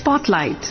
Spotlight.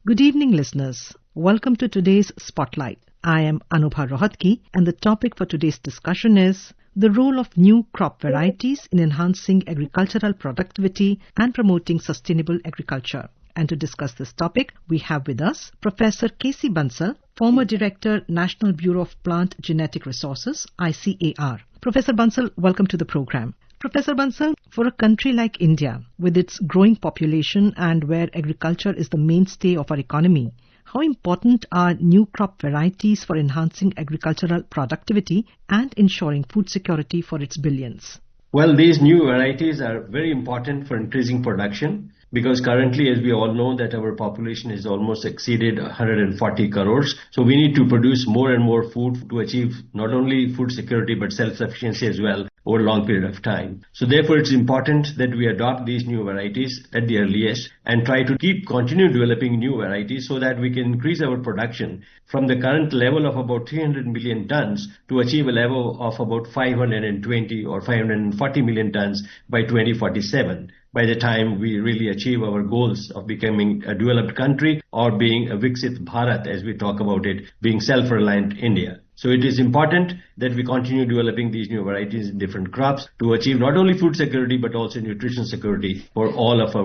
Good evening, listeners. Welcome to today's Spotlight. I am Anubha Rohatgi, and the topic for today's discussion is the role of new crop varieties in enhancing agricultural productivity and promoting sustainable agriculture. And to discuss this topic, we have with us Professor KC Bansal, former Director, National Bureau of Plant Genetic Resources, ICAR. Professor Bansal, welcome to the program. Professor Bansal, for a country like India, with its growing population and where agriculture is the mainstay of our economy, how important are new crop varieties for enhancing agricultural productivity and ensuring food security for its billions? Well, these new varieties are very important for increasing production because currently, as we all know, that our population has almost exceeded 140 crores. So we need to produce more and more food to achieve not only food security but self-sufficiency as well over a long period of time. So therefore, it's important that we adopt these new varieties at the earliest and try to continue developing new varieties so that we can increase our production from the current level of about 300 million tons to achieve a level of about 520 or 540 million tons by 2047. By the time we really achieve our goals of becoming a developed country or being a Viksit Bharat, as we talk about it, being self-reliant India. So it is important that we continue developing these new varieties in different crops to achieve not only food security but also nutrition security for all of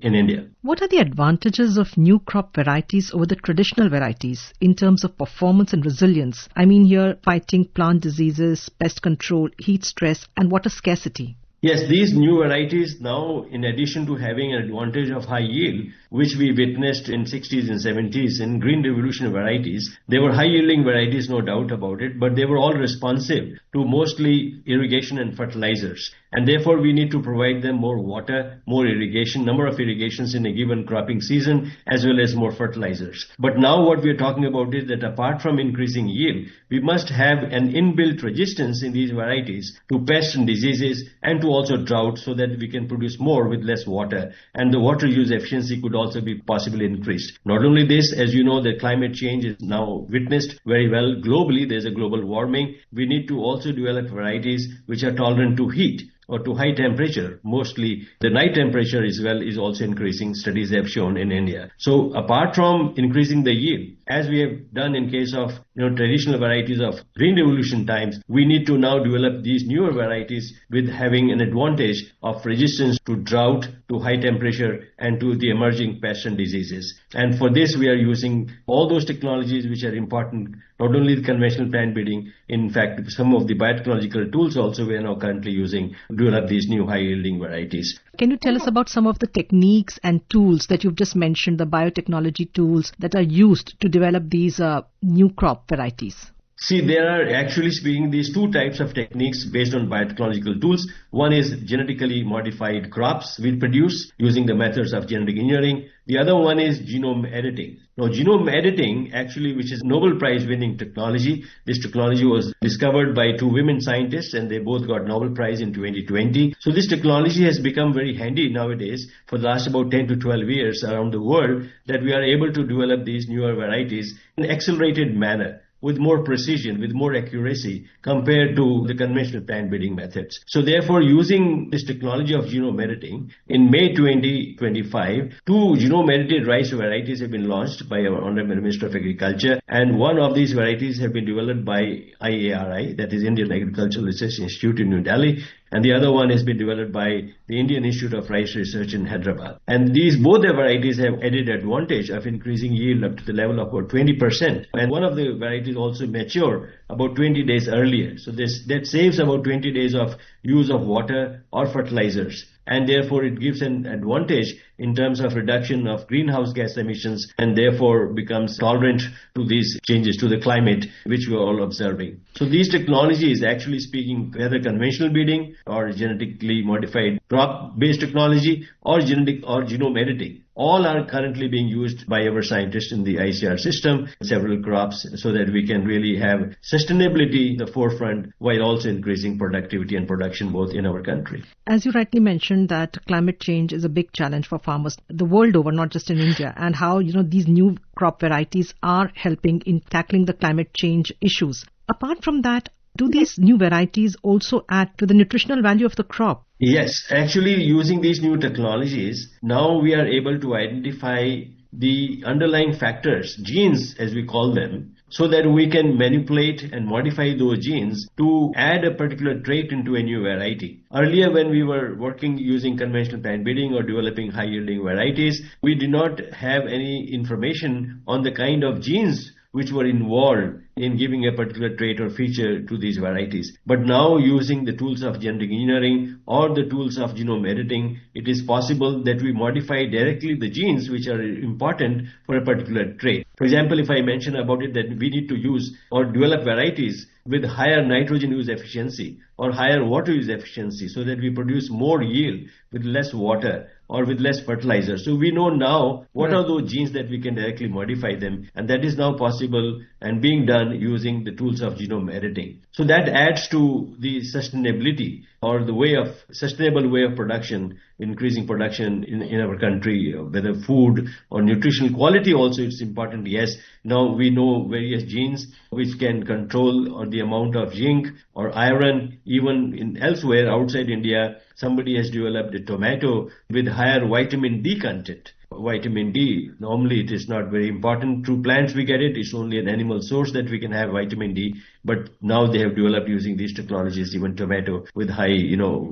in India. What are the advantages of new crop varieties over the traditional varieties in terms of performance and resilience? I mean here fighting plant diseases, pest control, heat stress and water scarcity. Yes, these new varieties now, in addition to having an advantage of high yield, which we witnessed in 60s and 70s in Green Revolution varieties, they were high-yielding varieties, no doubt about it, but they were all responsive to mostly irrigation and fertilizers. And therefore, we need to provide them more water, more irrigation, number of irrigations in a given cropping season, as well as more fertilizers. But now what we are talking about is that apart from increasing yield, we must have an inbuilt resistance in these varieties to pests and diseases and to also drought so that we can produce more with less water. And the water use efficiency could also be possibly increased. Not only this, as you know, the climate change is now witnessed very well globally. There's a global warming. We need to also develop varieties which are tolerant to heat or to high temperature. Mostly the night temperature as well is also increasing, studies have shown in India. So apart from increasing the yield, as we have done in case of traditional varieties of Green Revolution times, we need to now develop these newer varieties with having an advantage of resistance to drought, to high temperature and to the emerging pests and diseases. And for this we are using all those technologies which are important, not only the conventional plant breeding, in fact some of the biotechnological tools also we are now currently using to develop these new high-yielding varieties. Can you tell us about some of the techniques and tools that you've just mentioned, the biotechnology tools that are used to develop these new crop varieties? See, there are actually speaking these two types of techniques based on biotechnological tools. One is genetically modified crops we produce using the methods of genetic engineering. The other one is genome editing. Now, genome editing actually, which is Nobel Prize winning technology. This technology was discovered by two women scientists and they both got Nobel Prize in 2020. So this technology has become very handy nowadays for the last about 10 to 12 years around the world that we are able to develop these newer varieties in an accelerated manner, with more precision, with more accuracy compared to the conventional plant breeding methods. So therefore, using this technology of genome editing, in May 2025, two genome edited rice varieties have been launched by our Honorable Minister of Agriculture, and one of these varieties have been developed by IARI, that is Indian Agricultural Research Institute in New Delhi, and the other one has been developed by the Indian Institute of Rice Research in Hyderabad. And both the varieties have added advantage of increasing yield up to the level of about 20%. And one of the varieties also mature about 20 days earlier. So that saves about 20 days of use of water or fertilizers. And therefore it gives an advantage in terms of reduction of greenhouse gas emissions and therefore becomes tolerant to these changes to the climate which we are all observing. So these technologies, actually speaking, whether conventional breeding or genetically modified crop-based technology or genetic or genome editing, all are currently being used by our scientists in the ICAR system, several crops, so that we can really have sustainability in the forefront while also increasing productivity and production both in our country. As you rightly mentioned that climate change is a big challenge for farmers the world over, not just in India, and how these new crop varieties are helping in tackling the climate change issues. Apart from that, Do these new varieties also add to the nutritional value of the crop? Yes, actually using these new technologies, now we are able to identify the underlying factors, genes as we call them, so that we can manipulate and modify those genes to add a particular trait into a new variety. Earlier when we were working using conventional plant breeding or developing high yielding varieties, we did not have any information on the kind of genes which were involved in giving a particular trait or feature to these varieties. But now using the tools of genetic engineering or the tools of genome editing, it is possible that we modify directly the genes which are important for a particular trait. For example, if I mention about it that we need to use or develop varieties with higher nitrogen use efficiency or higher water use efficiency so that we produce more yield with less water or with less fertilizer. So we know now what are those genes that we can directly modify them, and that is now possible and being done using the tools of genome editing. So that adds to the sustainability or the way of sustainable way of production, increasing production in our country, whether food or nutritional quality also it's important. Yes, now we know various genes which can control or the amount of zinc or iron. Even in elsewhere outside India, somebody has developed a tomato with higher vitamin D content. Vitamin D, normally it is not very important. Through plants we get it. It's only an animal source that we can have vitamin D. But now they have developed using these technologies, even tomato with high,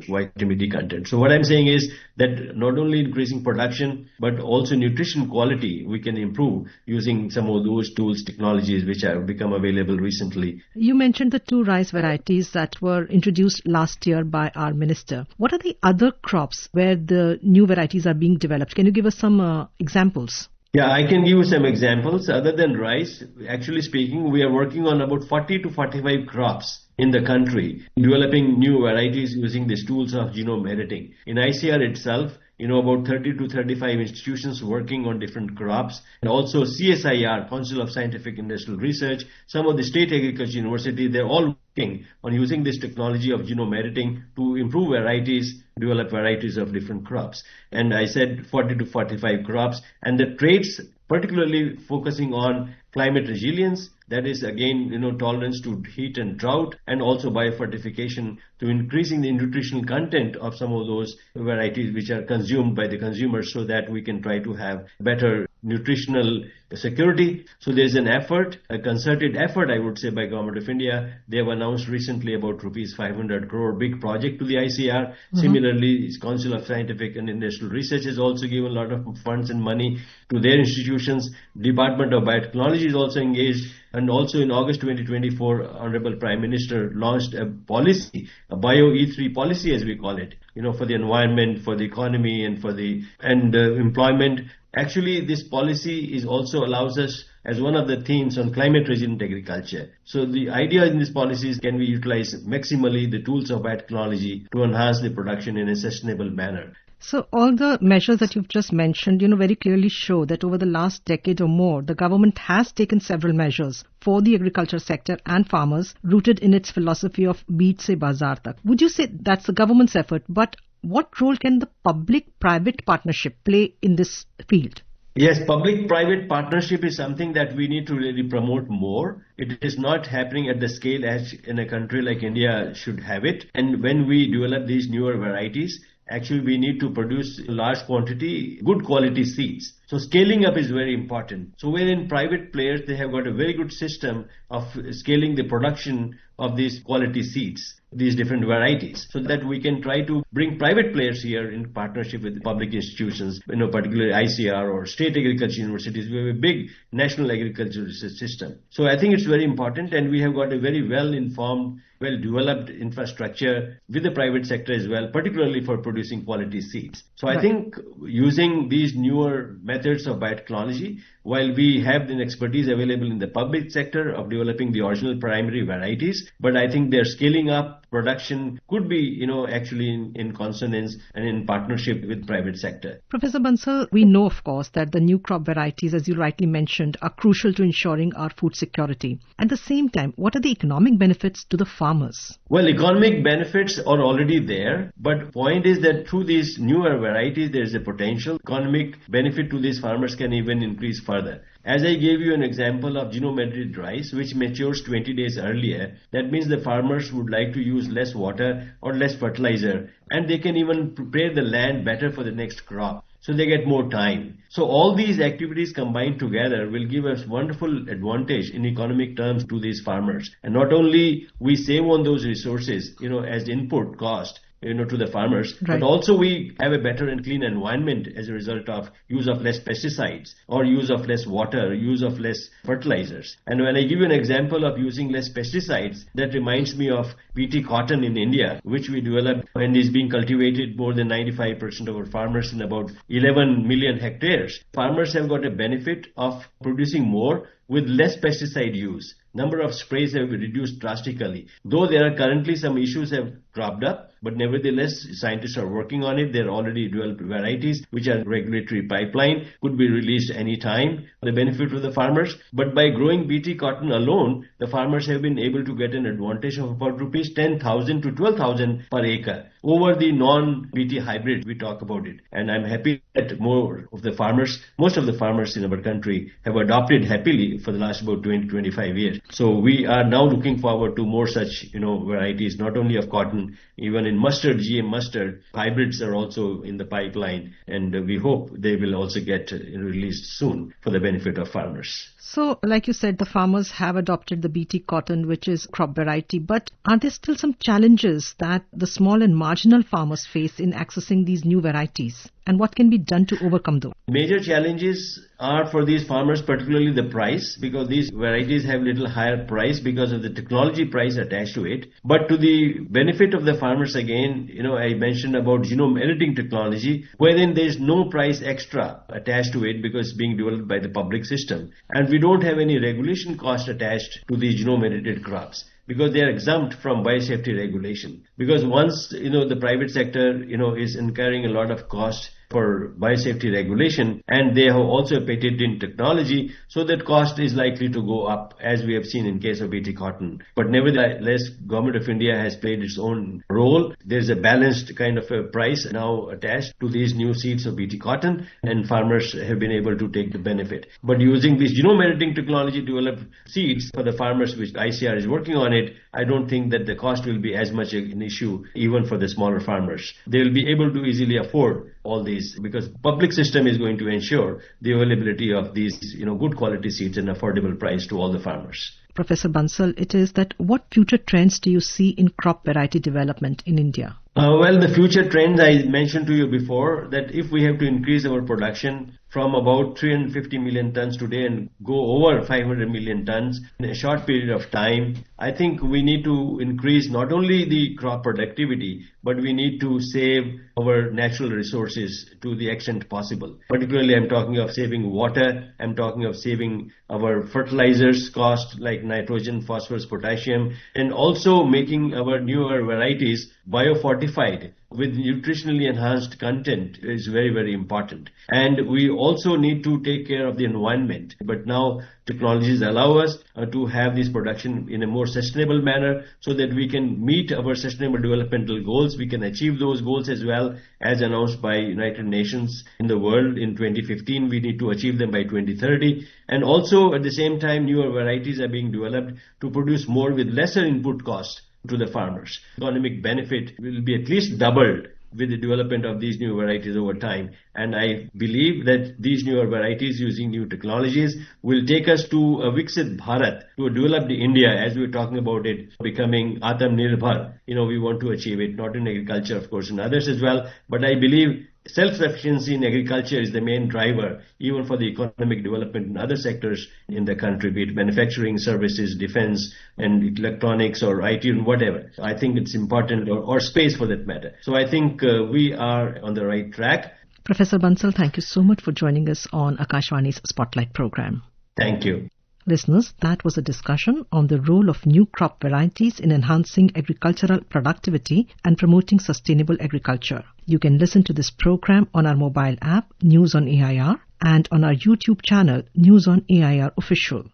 vitamin D content. So what I'm saying is that not only increasing production, but also nutrition quality we can improve using some of those tools, technologies which have become available recently. You mentioned the 2 rice varieties that were introduced last year by our minister. What are the other crops where the new varieties are being developed? Can you give us some examples? Yeah, I can give you some examples. Other than rice, actually speaking, we are working on about 40 to 45 crops in the country, developing new varieties using these tools of genome editing. In ICAR itself, about 30 to 35 institutions working on different crops, and also CSIR, Council of Scientific Industrial Research, some of the state agriculture universities, they're all working on using this technology of genome editing to improve varieties, develop varieties of different crops. And I said 40 to 45 crops, and the traits particularly focusing on climate resilience, that is again, tolerance to heat and drought, and also biofortification to increasing the nutritional content of some of those varieties which are consumed by the consumers so that we can try to have better nutritional security. So there's an effort, a concerted effort, I would say, by Government of India. They have announced recently about rupees 500 crore big project to the ICAR. Similarly, Council of Scientific and Industrial Research has also given a lot of funds and money to their institutions. Department of Biotechnology is also engaged. And also in August 2024, Honorable Prime Minister launched a policy, a Bio E3 policy as we call it, for the environment, for the economy and for the employment. Actually, this policy is also allows us as one of the themes on climate resilient agriculture. So the idea in this policy is can we utilize maximally the tools of biotechnology to enhance the production in a sustainable manner. So all the measures that you've just mentioned, very clearly show that over the last decade or more, the government has taken several measures for the agriculture sector and farmers rooted in its philosophy of beej se bazaar tak. Would you say that's the government's effort? But what role can the public-private partnership play in this field? Yes, public-private partnership is something that we need to really promote more. It is not happening at the scale as in a country like India should have it. And when we develop these newer varieties, actually we need to produce large quantity, good quality seeds. So scaling up is very important. So wherein private players, they have got a very good system of scaling the production of these quality seeds, these different varieties, so that we can try to bring private players here in partnership with public institutions, particularly ICAR or state agriculture universities. We have a big national agriculture research system. So I think it's very important, and we have got a very well-informed, well-developed infrastructure with the private sector as well, particularly for producing quality seeds. So I think using these newer methods of biotechnology, while we have the expertise available in the public sector of developing the original primary varieties, but I think their scaling up production could be, actually in consonance and in partnership with private sector. Professor Bansal, we know, of course, that the new crop varieties, as you rightly mentioned, are crucial to ensuring our food security. At the same time, what are the economic benefits to the farmers? Well, economic benefits are already there, but point is that through these newer varieties, there is a potential economic benefit to these farmers can even increase further. As I gave you an example of genome-edited rice, which matures 20 days earlier, that means the farmers would like to use less water or less fertilizer, and they can even prepare the land better for the next crop. So they get more time. So all these activities combined together will give us wonderful advantage in economic terms to these farmers. And not only we save on those resources, as input cost, to the farmers, right, but also we have a better and clean environment as a result of use of less pesticides or use of less water, use of less fertilizers. And when I give you an example of using less pesticides, that reminds me of BT cotton in India, which we developed and is being cultivated more than 95% of our farmers in about 11 million hectares. Farmers have got a benefit of producing more with less pesticide use. Number of sprays have been reduced drastically. Though there are currently some issues have cropped up, but nevertheless, scientists are working on it. They're already developed varieties which are regulatory pipeline, could be released any time for the benefit of the farmers. But by growing BT cotton alone, the farmers have been able to get an advantage of about rupees 10,000 to 12,000 per acre over the non-BT hybrid. We talk about it. And I'm happy that most of the farmers in our country have adopted happily for the last about 20-25 years. So we are now looking forward to more such, varieties, not only of cotton, even in mustard, GM mustard, hybrids are also in the pipeline, and we hope they will also get released soon for the benefit of farmers. So, like you said, the farmers have adopted the BT cotton, which is crop variety, but are there still some challenges that the small and marginal farmers face in accessing these new varieties? And what can be done to overcome those? Major challenges are for these farmers, particularly the price, because these varieties have little higher price because of the technology price attached to it. But to the benefit of the farmers again, I mentioned about genome editing technology, wherein there is no price extra attached to it because it's being developed by the public system. And we don't have any regulation cost attached to these genome edited crops, because they are exempt from biosafety regulation. Because once, the private sector, is incurring a lot of cost for biosafety regulation, and they have also a patent in technology, so that cost is likely to go up, as we have seen in case of BT cotton. But nevertheless, Government of India has played its own role. There's a balanced kind of a price now attached to these new seeds of BT cotton, and farmers have been able to take the benefit. But using this genome editing technology to develop seeds for the farmers, which ICAR is working on it, I don't think that the cost will be as much an issue even for the smaller farmers. They will be able to easily afford all these, because public system is going to ensure the availability of these, good quality seeds at an affordable price to all the farmers. Professor Bansal, it is that what future trends do you see in crop variety development in India? Well, the future trends I mentioned to you before, that if we have to increase our production from about 350 million tons today and go over 500 million tons in a short period of time, I think we need to increase not only the crop productivity, but we need to save our natural resources to the extent possible. Particularly, I'm talking of saving water, I'm talking of saving our fertilizers cost like nitrogen, phosphorus, potassium, and also making our newer varieties biofortified with nutritionally enhanced content is very, very important. And we also need to take care of the environment. But now technologies allow us to have this production in a more sustainable manner so that we can meet our sustainable developmental goals. We can achieve those goals as well as announced by United Nations in the world in 2015. We need to achieve them by 2030. And also at the same time, newer varieties are being developed to produce more with lesser input cost to the farmers. Economic benefit will be at least doubled with the development of these new varieties over time. And I believe that these newer varieties using new technologies will take us to a Viksit Bharat, to a developed India, as we were talking about it, becoming Atmanirbhar. We want to achieve it, not in agriculture, of course, in others as well. But I believe self-sufficiency in agriculture is the main driver, even for the economic development in other sectors in the country, be it manufacturing, services, defense, and electronics or IT and whatever. I think it's important, or space for that matter. So I think we are on the right track. Professor Bansal, thank you so much for joining us on Akashvani's Spotlight program. Thank you. Listeners, that was a discussion on the role of new crop varieties in enhancing agricultural productivity and promoting sustainable agriculture. You can listen to this program on our mobile app, News on AIR, and on our YouTube channel, News on AIR Official.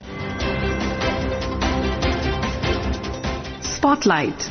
Spotlight.